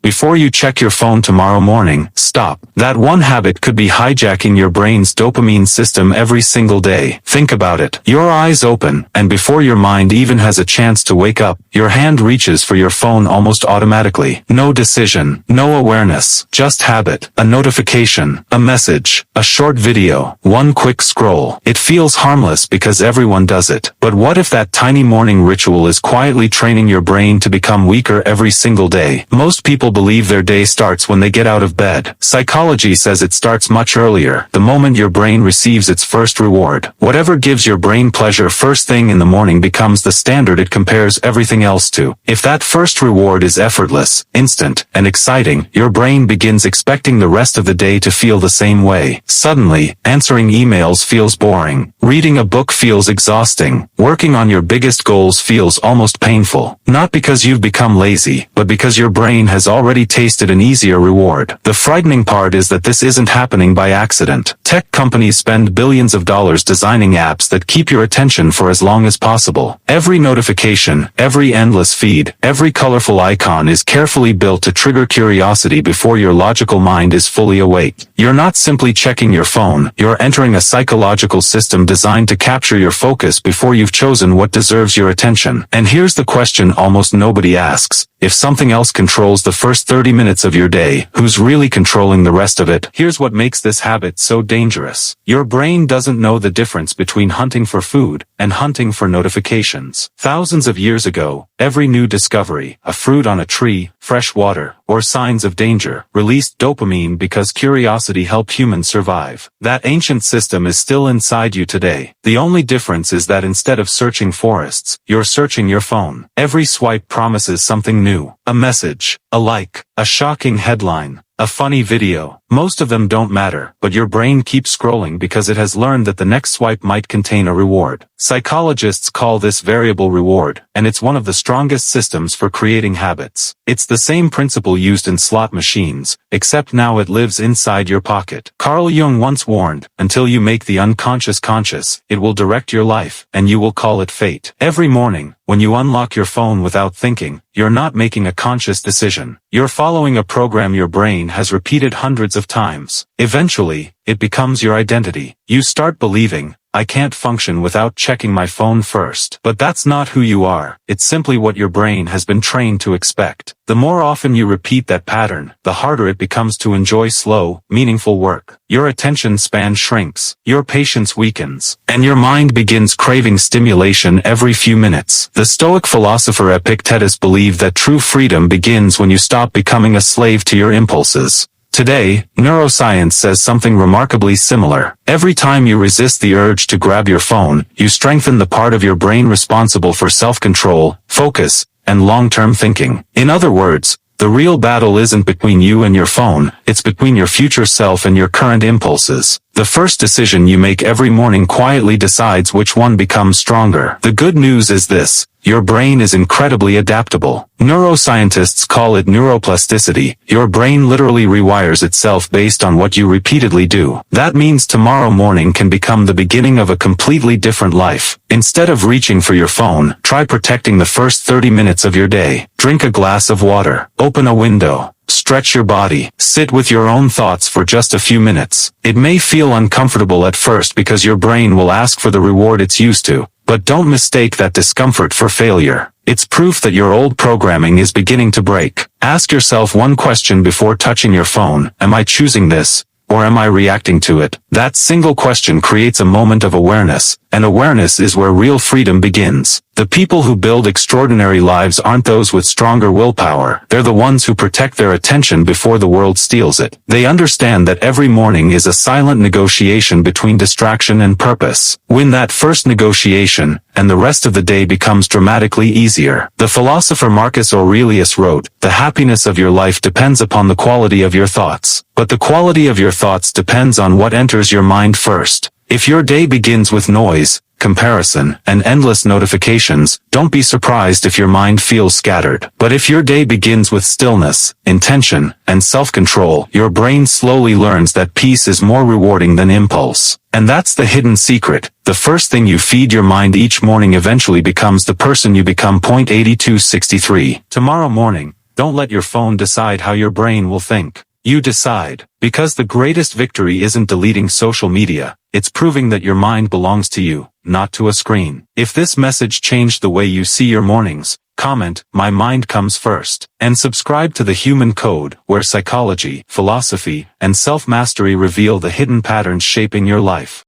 before you check your phone tomorrow morning, stop. That one habit could be hijacking your brain's dopamine system every single day. Think about it. Your eyes open, and before your mind even has a chance to wake up, your hand reaches for your phone almost automatically. No decision, no awareness, just habit. A notification, a message, a short video, one quick scroll. It feels harmless because everyone does it. But what if that tiny morning ritual is quietly training your brain to become weaker every single day? Most people believe their day starts when they get out of bed. Psychology says it starts much earlier, the moment your brain receives its first reward. Whatever gives your brain pleasure first thing in the morning becomes the standard it compares everything else to. If that first reward is effortless, instant, and exciting, your brain begins expecting the rest of the day to feel the same way. Suddenly, answering emails feels boring. Reading a book feels exhausting. Working on your biggest goals feels almost painful. Not because you've become lazy, but because your brain has already tasted an easier reward. The frightening part is that this isn't happening by accident. Tech companies spend billions of dollars designing apps that keep your attention for as long as possible. Every notification, every endless feed, every colorful icon is carefully built to trigger curiosity before your logical mind is fully awake. You're not simply checking your phone, you're entering a psychological system designed to capture your focus before you've chosen what deserves your attention. And here's the question almost nobody asks. If something else controls the first 30 minutes of your day, who's really controlling the rest of it? Here's what makes this habit so dangerous. Your brain doesn't know the difference between hunting for food and hunting for notifications. Thousands of years ago, every new discovery, a fruit on a tree, fresh water, or signs of danger, released dopamine because curiosity helped humans survive. That ancient system is still inside you today. The only difference is that instead of searching forests, you're searching your phone. Every swipe promises something new. A message, a like, a shocking headline, a funny video. Most of them don't matter, but your brain keeps scrolling because it has learned that the next swipe might contain a reward. Psychologists call this variable reward, and it's one of the strongest systems for creating habits. It's the same principle used in slot machines, except now it lives inside your pocket. Carl Jung once warned, until you make the unconscious conscious, it will direct your life, and you will call it fate. Every morning, when you unlock your phone without thinking, you're not making a conscious decision. You're following a program your brain has repeated hundreds of times. Eventually, it becomes your identity. You start believing, I can't function without checking my phone first. But that's not who you are. It's simply what your brain has been trained to expect. The more often you repeat that pattern, the harder it becomes to enjoy slow, meaningful work. Your attention span shrinks, your patience weakens, and your mind begins craving stimulation every few minutes. The Stoic philosopher Epictetus believed that true freedom begins when you stop becoming a slave to your impulses. Today, neuroscience says something remarkably similar. Every time you resist the urge to grab your phone, you strengthen the part of your brain responsible for self-control, focus, and long-term thinking. In other words, the real battle isn't between you and your phone, it's between your future self and your current impulses. The first decision you make every morning quietly decides which one becomes stronger. The good news is this. Your brain is incredibly adaptable. Neuroscientists call it neuroplasticity. Your brain literally rewires itself based on what you repeatedly do. That means tomorrow morning can become the beginning of a completely different life. Instead of reaching for your phone, try protecting the first 30 minutes of your day. Drink a glass of water. Open a window. Stretch your body. Sit with your own thoughts for just a few minutes. It may feel uncomfortable at first because your brain will ask for the reward it's used to. But don't mistake that discomfort for failure. It's proof that your old programming is beginning to break. Ask yourself one question before touching your phone. Am I choosing this, or am I reacting to it? That single question creates a moment of awareness, and awareness is where real freedom begins. The people who build extraordinary lives aren't those with stronger willpower. They're the ones who protect their attention before the world steals it. They understand that every morning is a silent negotiation between distraction and purpose. Win that first negotiation, and the rest of the day becomes dramatically easier. The philosopher Marcus Aurelius wrote, "The happiness of your life depends upon the quality of your thoughts. But the quality of your thoughts depends on what enters your mind first." If your day begins with noise, comparison, and endless notifications, don't be surprised if your mind feels scattered. But if your day begins with stillness, intention, and self-control, your brain slowly learns that peace is more rewarding than impulse. And that's the hidden secret. The first thing you feed your mind each morning eventually becomes the person you become. 8263. Tomorrow morning, Don't let your phone decide how your brain will think. You decide. Because the greatest victory isn't deleting social media, it's proving that your mind belongs to you, not to a screen. If this message changed the way you see your mornings, comment, "My mind comes first," and subscribe to The Human Code, where psychology, philosophy, and self-mastery reveal the hidden patterns shaping your life.